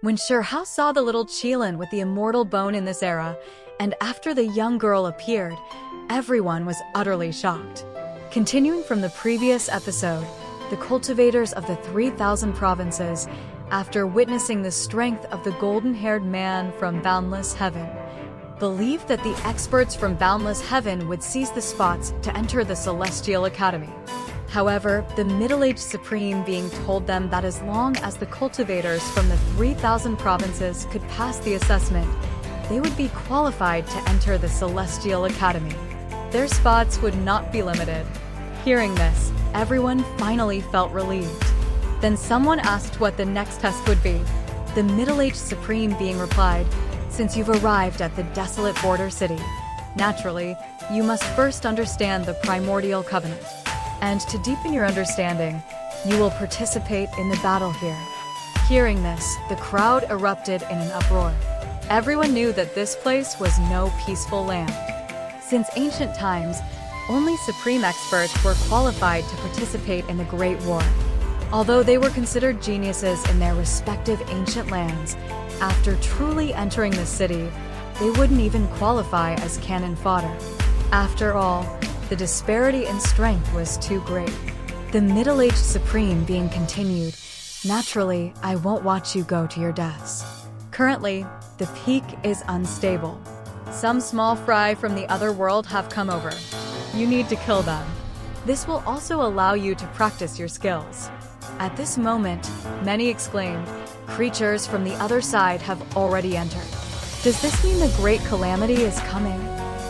When Shirhao saw the little Qilin with the immortal bone in this era, and after the young girl appeared, everyone was utterly shocked. Continuing from the previous episode, the cultivators of the 3,000 provinces, after witnessing the strength of the golden-haired man from Boundless Heaven, believed that the experts from Boundless Heaven would seize the spots to enter the Celestial Academy. However, the middle-aged Supreme being told them that as long as the cultivators from the 3,000 provinces could pass the assessment, they would be qualified to enter the Celestial Academy. Their spots would not be limited. Hearing this, everyone finally felt relieved. Then someone asked what the next test would be. The middle-aged Supreme being replied, "Since you've arrived at the desolate border city, naturally, you must first understand the primordial covenant. And to deepen your understanding, you will participate in the battle here." Hearing this, the crowd erupted in an uproar. Everyone knew that this place was no peaceful land. Since ancient times, only supreme experts were qualified to participate in the Great War. Although they were considered geniuses in their respective ancient lands, after truly entering the city, they wouldn't even qualify as cannon fodder. After all, the disparity in strength was too great. The middle-aged Supreme being continued, "Naturally, I won't watch you go to your deaths. Currently, the peak is unstable. Some small fry from the other world have come over. You need to kill them. This will also allow you to practice your skills." At this moment, many exclaimed, "Creatures from the other side have already entered. Does this mean the great calamity is coming?"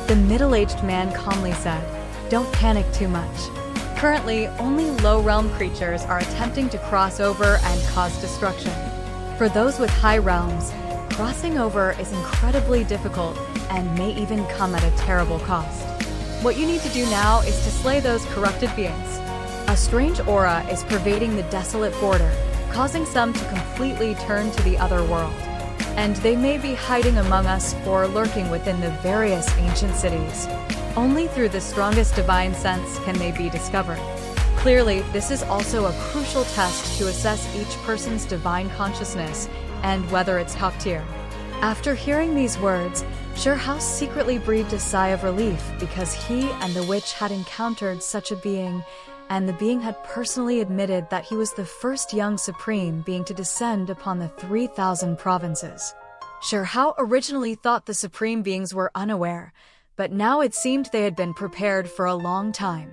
The middle-aged man calmly said, "Don't panic too much. Currently, only low-realm creatures are attempting to cross over and cause destruction. For those with high realms, crossing over is incredibly difficult and may even come at a terrible cost. What you need to do now is to slay those corrupted beings. A strange aura is pervading the desolate border, causing some to completely turn to the other world. And they may be hiding among us or lurking within the various ancient cities. Only through the strongest divine sense can they be discovered. Clearly, this is also a crucial test to assess each person's divine consciousness and whether it's top tier." After hearing these words, Shirhao secretly breathed a sigh of relief because he and the witch had encountered such a being, and the being had personally admitted that he was the first young Supreme being to descend upon the 3,000 provinces. Shirhao originally thought the Supreme beings were unaware, but now it seemed they had been prepared for a long time.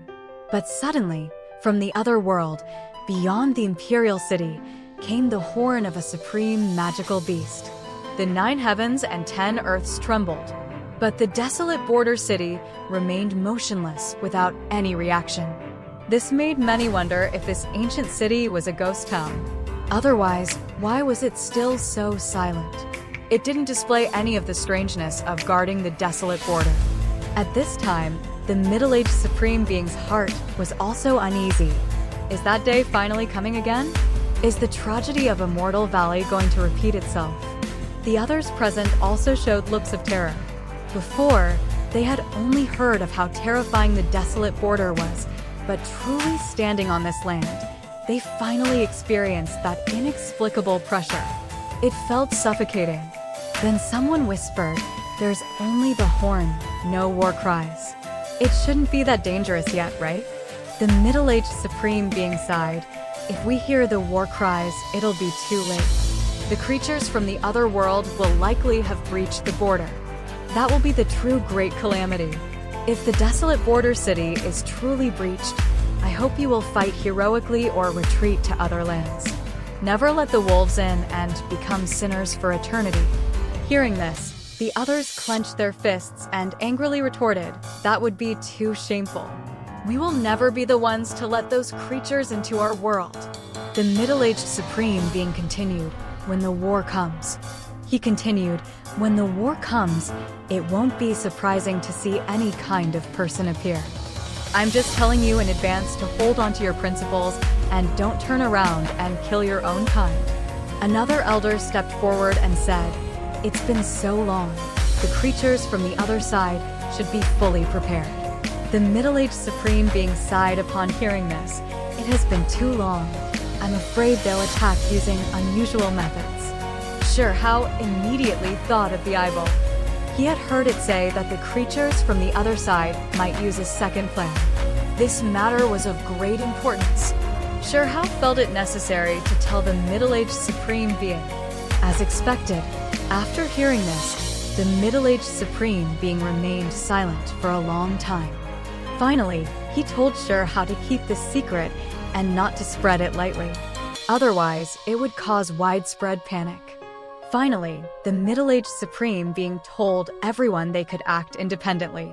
But suddenly, from the other world, beyond the Imperial City, came the horn of a supreme magical beast. The 9 heavens and 10 earths trembled, but the desolate border city remained motionless without any reaction. This made many wonder if this ancient city was a ghost town. Otherwise, why was it still so silent? It didn't display any of the strangeness of guarding the desolate border. At this time, the middle-aged Supreme being's heart was also uneasy. Is that day finally coming again? Is the tragedy of Immortal Valley going to repeat itself? The others present also showed looks of terror. Before, they had only heard of how terrifying the desolate border was, but truly standing on this land, they finally experienced that inexplicable pressure. It felt suffocating. Then someone whispered, "There's only the horn, no war cries." It shouldn't be that dangerous yet, right? The middle-aged Supreme being sighed, "If we hear the war cries, it'll be too late. The creatures from the other world will likely have breached the border. That will be the true great calamity. If the desolate border city is truly breached, I hope you will fight heroically or retreat to other lands. Never let the wolves in and become sinners for eternity." Hearing this, the others clenched their fists and angrily retorted, "That would be too shameful. We will never be the ones to let those creatures into our world." The middle-aged Supreme being continued, "When the war comes." He continued, "When the war comes, it won't be surprising to see any kind of person appear. I'm just telling you in advance to hold on to your principles and don't turn around and kill your own kind." Another elder stepped forward and said, "It's been so long. The creatures from the other side should be fully prepared." The middle-aged Supreme being sighed upon hearing this, "It has been too long. I'm afraid they'll attack using unusual methods." Hao immediately thought of the eyeball. He had heard it say that the creatures from the other side might use a second plan. This matter was of great importance. Hao felt it necessary to tell the middle-aged Supreme Being. As expected, after hearing this, the middle-aged Supreme Being remained silent for a long time. Finally, he told Hao to keep the secret and not to spread it lightly. Otherwise, it would cause widespread panic. Finally, the middle-aged Supreme Being told everyone they could act independently.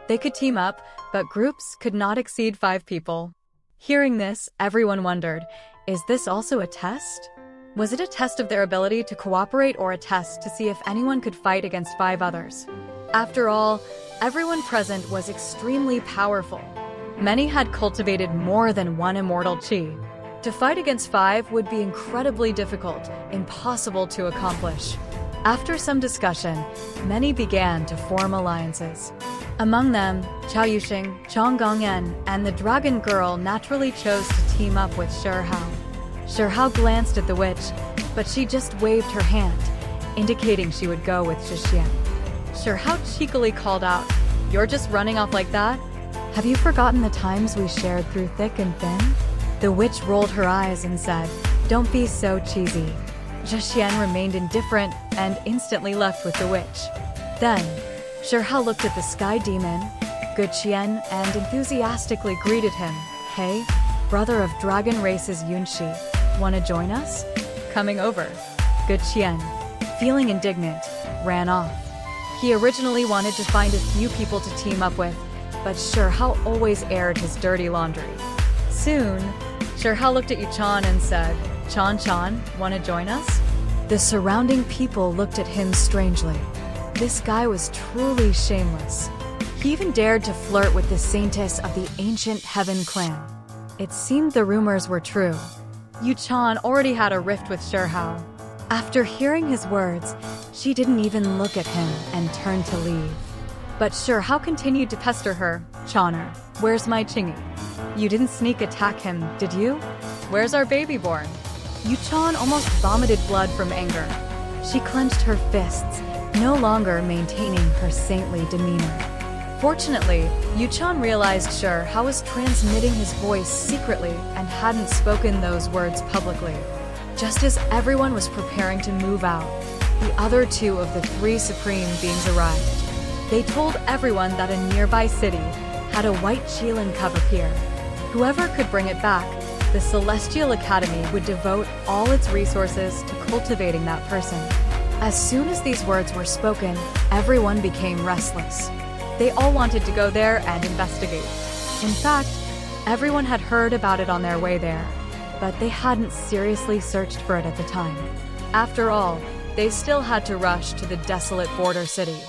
They could team up, but groups could not exceed 5 people. Hearing this, everyone wondered, is this also a test? Was it a test of their ability to cooperate or a test to see if anyone could fight against 5 others? After all, everyone present was extremely powerful. Many had cultivated more than 1 immortal chi. To fight against 5 would be incredibly difficult, impossible to accomplish. After some discussion, many began to form alliances. Among them, Chao Yuxing, Chong Gongyan, and the Dragon Girl naturally chose to team up with Hao. Hao glanced at the witch, but she just waved her hand, indicating she would go with Zhixian. Hao cheekily called out, "You're just running off like that? Have you forgotten the times we shared through thick and thin?" The witch rolled her eyes and said, "Don't be so cheesy." Zhixian remained indifferent and instantly left with the witch. Then, Hao looked at the sky demon, Guqian, and enthusiastically greeted him. "Hey, brother of dragon races Yunxi, wanna join us?" "Coming over." Guqian, feeling indignant, ran off. He originally wanted to find a few people to team up with, but Hao always aired his dirty laundry. Soon, Hao looked at Yuchan and said, Chan, wanna join us?" The surrounding people looked at him strangely. This guy was truly shameless. He even dared to flirt with the saintess of the ancient Heaven clan. It seemed the rumors were true. Yuchan already had a rift with Hao. After hearing his words, she didn't even look at him and turned to leave. But Hao continued to pester her. "Chaner, where's my Chingy? You didn't sneak attack him, did you? Where's our baby born?" Yuchan almost vomited blood from anger. She clenched her fists, no longer maintaining her saintly demeanor. Fortunately, Yuchan realized Hao was transmitting his voice secretly and hadn't spoken those words publicly. Just as everyone was preparing to move out, the other 2 of the 3 Supreme Beings arrived. They told everyone that a nearby city had a white Qilin cub appear. Whoever could bring it back, the Celestial Academy would devote all its resources to cultivating that person. As soon as these words were spoken, everyone became restless. They all wanted to go there and investigate. In fact, everyone had heard about it on their way there, but they hadn't seriously searched for it at the time. After all, they still had to rush to the desolate border city.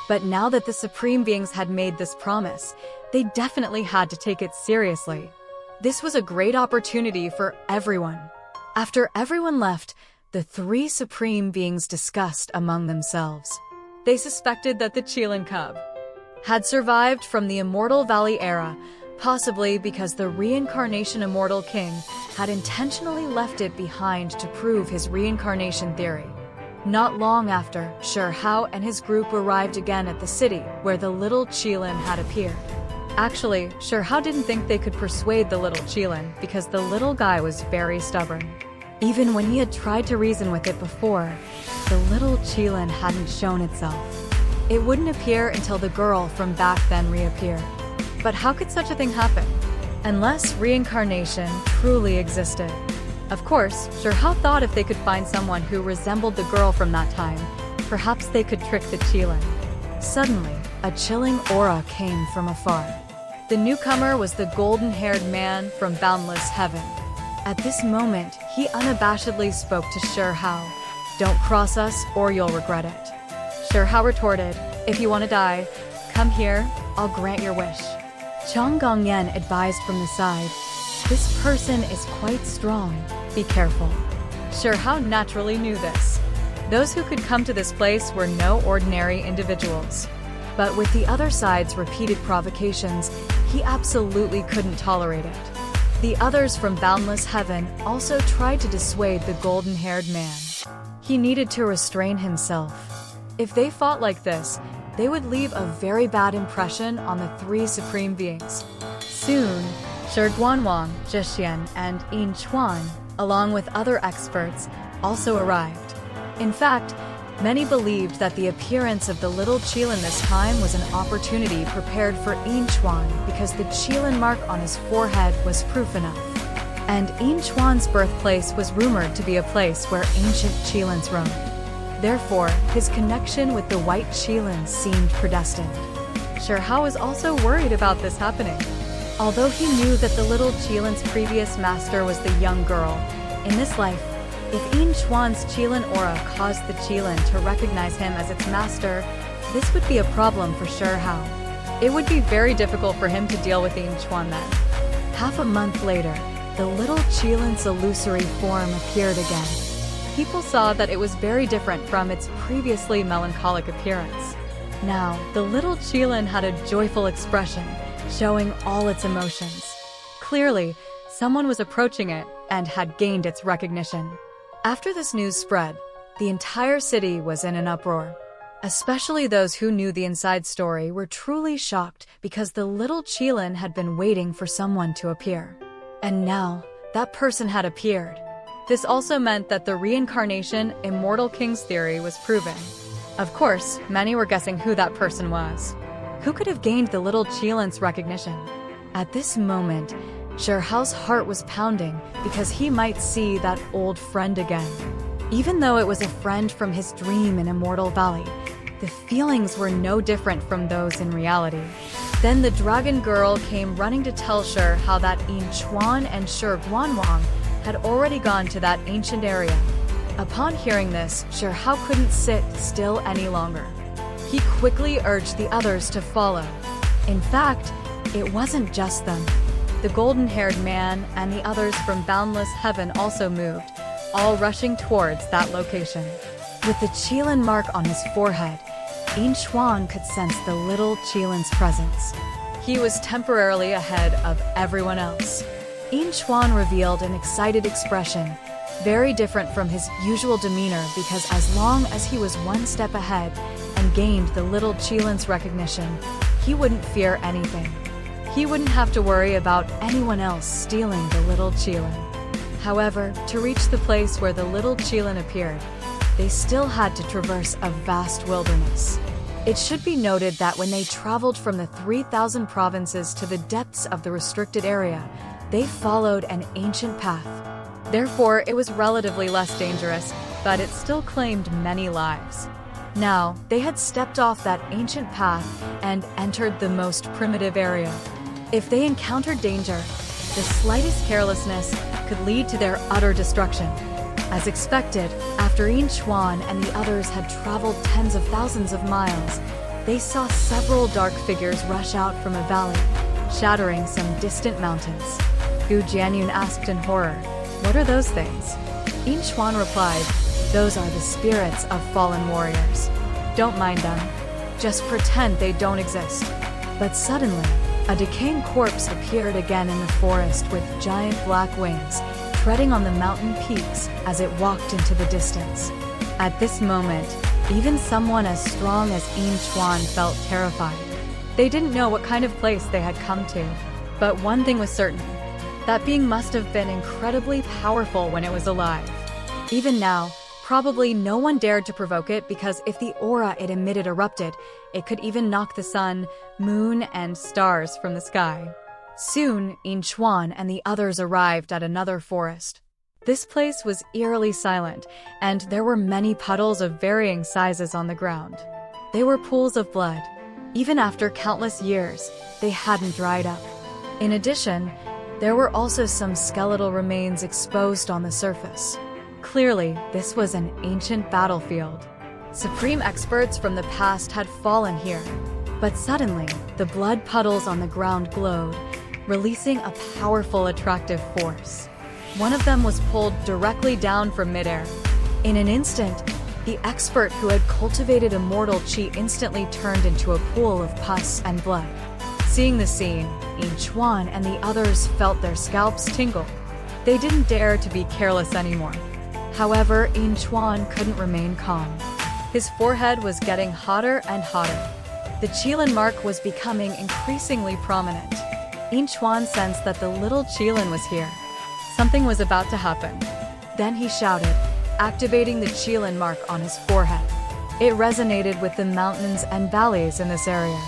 But now that the Supreme Beings had made this promise, they definitely had to take it seriously. This was a great opportunity for everyone. After everyone left, the 3 Supreme Beings discussed among themselves. They suspected that the Qilin cub had survived from the Immortal Valley era, possibly because the reincarnation Immortal King had intentionally left it behind to prove his reincarnation theory. Not long after, Hao and his group arrived again at the city where the little Qilin had appeared. Actually, Hao didn't think they could persuade the little Qilin because the little guy was very stubborn. Even when he had tried to reason with it before, the little Qilin hadn't shown itself. It wouldn't appear until the girl from back then reappeared. But how could such a thing happen? Unless reincarnation truly existed. Of course, Hao thought if they could find someone who resembled the girl from that time, perhaps they could trick the Qilin. Suddenly, a chilling aura came from afar. The newcomer was the golden-haired man from boundless heaven. At this moment, he unabashedly spoke to Hao. "Don't cross us or you'll regret it." Hao retorted, "If you want to die, come here, I'll grant your wish." Chong Gongyan advised from the side, "This person is quite strong, be careful." Hao naturally knew this. Those who could come to this place were no ordinary individuals. But with the other side's repeated provocations, he absolutely couldn't tolerate it. The others from boundless heaven also tried to dissuade the golden-haired man. He needed to restrain himself. If they fought like this, they would leave a very bad impression on the three supreme beings. Soon, Shi Guanwang, Zhixian, and Yin Chuan, along with other experts, also arrived. In fact, many believed that the appearance of the little Qilin this time was an opportunity prepared for Yin Chuan because the Qilin mark on his forehead was proof enough. And Yin Chuan's birthplace was rumored to be a place where ancient Qilins roamed. Therefore, his connection with the white Qilin seemed predestined. Shi Hao was also worried about this happening. Although he knew that the little Qilin's previous master was the young girl, in this life, if Yin Chuan's Qilin aura caused the Qilin to recognize him as its master, this would be a problem for Shi Hao. It would be very difficult for him to deal with Yin Chuan then. Half a month later, the little Qilin's illusory form appeared again. People saw that it was very different from its previously melancholic appearance. Now, the little Qilin had a joyful expression, showing all its emotions. Clearly, someone was approaching it and had gained its recognition. After this news spread, the entire city was in an uproar. Especially those who knew the inside story were truly shocked because the little Qilin had been waiting for someone to appear. And now, that person had appeared. This also meant that the reincarnation Immortal King's theory was proven. Of course, many were guessing who that person was. Who could have gained the little Qilin's recognition? At this moment, Shi Hao's heart was pounding because he might see that old friend again. Even though it was a friend from his dream in Immortal Valley, the feelings were no different from those in reality. Then the dragon girl came running to tell Shi Hao that Yin Chuan and Shi Guanwang had already gone to that ancient area. Upon hearing this, Shi Hao couldn't sit still any longer. He quickly urged the others to follow. In fact, it wasn't just them. The golden-haired man and the others from Boundless Heaven also moved, all rushing towards that location. With the Qilin mark on his forehead, Yin Chuan could sense the little Qilin's presence. He was temporarily ahead of everyone else. Yin Chuan revealed an excited expression, very different from his usual demeanor because as long as he was one step ahead and gained the little Qilin's recognition, he wouldn't fear anything. He wouldn't have to worry about anyone else stealing the little Qilin. However, to reach the place where the little Qilin appeared, they still had to traverse a vast wilderness. It should be noted that when they traveled from the 3,000 provinces to the depths of the restricted area, they followed an ancient path. Therefore, it was relatively less dangerous, but it still claimed many lives. Now, they had stepped off that ancient path and entered the most primitive area. If they encountered danger, the slightest carelessness could lead to their utter destruction. As expected, after Yin Chuan and the others had traveled tens of thousands of miles, they saw several dark figures rush out from a valley, shattering some distant mountains. Gu Jianyun asked in horror, "What are those things?" Yin Chuan replied, "Those are the spirits of fallen warriors. Don't mind them. Just pretend they don't exist." But suddenly, a decaying corpse appeared again in the forest with giant black wings, treading on the mountain peaks as it walked into the distance. At this moment, even someone as strong as Yin Chuan felt terrified. They didn't know what kind of place they had come to. But one thing was certain. That being must have been incredibly powerful when it was alive. Even now, probably no one dared to provoke it because if the aura it emitted erupted, it could even knock the sun, moon, and stars from the sky. Soon, Yin Chuan and the others arrived at another forest. This place was eerily silent, and there were many puddles of varying sizes on the ground. They were pools of blood. Even after countless years, they hadn't dried up. In addition, there were also some skeletal remains exposed on the surface. Clearly, this was an ancient battlefield. Supreme experts from the past had fallen here. But suddenly, the blood puddles on the ground glowed, releasing a powerful attractive force. One of them was pulled directly down from midair. In an instant, the expert who had cultivated immortal qi instantly turned into a pool of pus and blood. Seeing the scene, Yin Chuan and the others felt their scalps tingle. They didn't dare to be careless anymore. However, In Chuan couldn't remain calm. His forehead was getting hotter and hotter. The Qilin mark was becoming increasingly prominent. In Chuan sensed that the little Qilin was here. Something was about to happen. Then he shouted, activating the Qilin mark on his forehead. It resonated with the mountains and valleys in this area.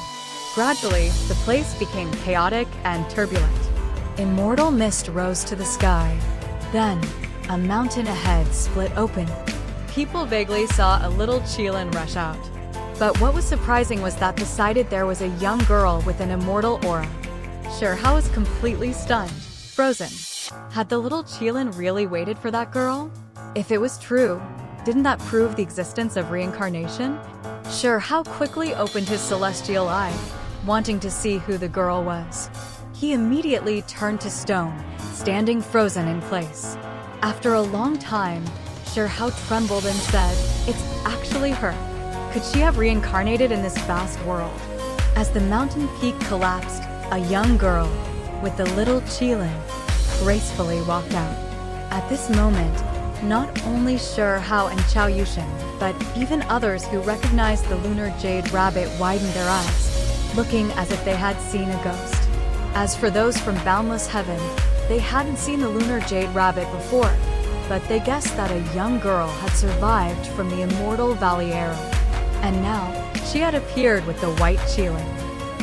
Gradually, the place became chaotic and turbulent. Immortal mist rose to the sky. Then, a mountain ahead split open. People vaguely saw a little Qilin rush out. But what was surprising was that beside it there was a young girl with an immortal aura. Shirhao was completely stunned, frozen. Had the little Qilin really waited for that girl? If it was true, didn't that prove the existence of reincarnation? Shirhao quickly opened his celestial eye, wanting to see who the girl was. He immediately turned to stone, standing frozen in place. After a long time, Shirhao trembled and said, "It's actually her. Could she have reincarnated in this vast world?" As the mountain peak collapsed, a young girl, with the little Qilin, gracefully walked out. At this moment, not only Shirhao and Chao Yushin, but even others who recognized the lunar jade rabbit widened their eyes, looking as if they had seen a ghost. As for those from Boundless Heaven, they hadn't seen the lunar jade rabbit before, but they guessed that a young girl had survived from the immortal Valley Arrow. And now, she had appeared with the white Qilin.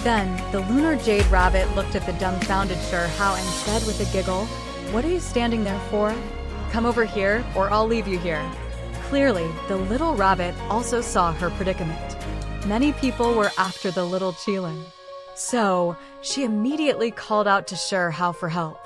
Then, the lunar jade rabbit looked at the dumbfounded Shirhao and said with a giggle, "What are you standing there for? Come over here, or I'll leave you here." Clearly, the little rabbit also saw her predicament. Many people were after the little Qilin. So, she immediately called out to Shirhao for help.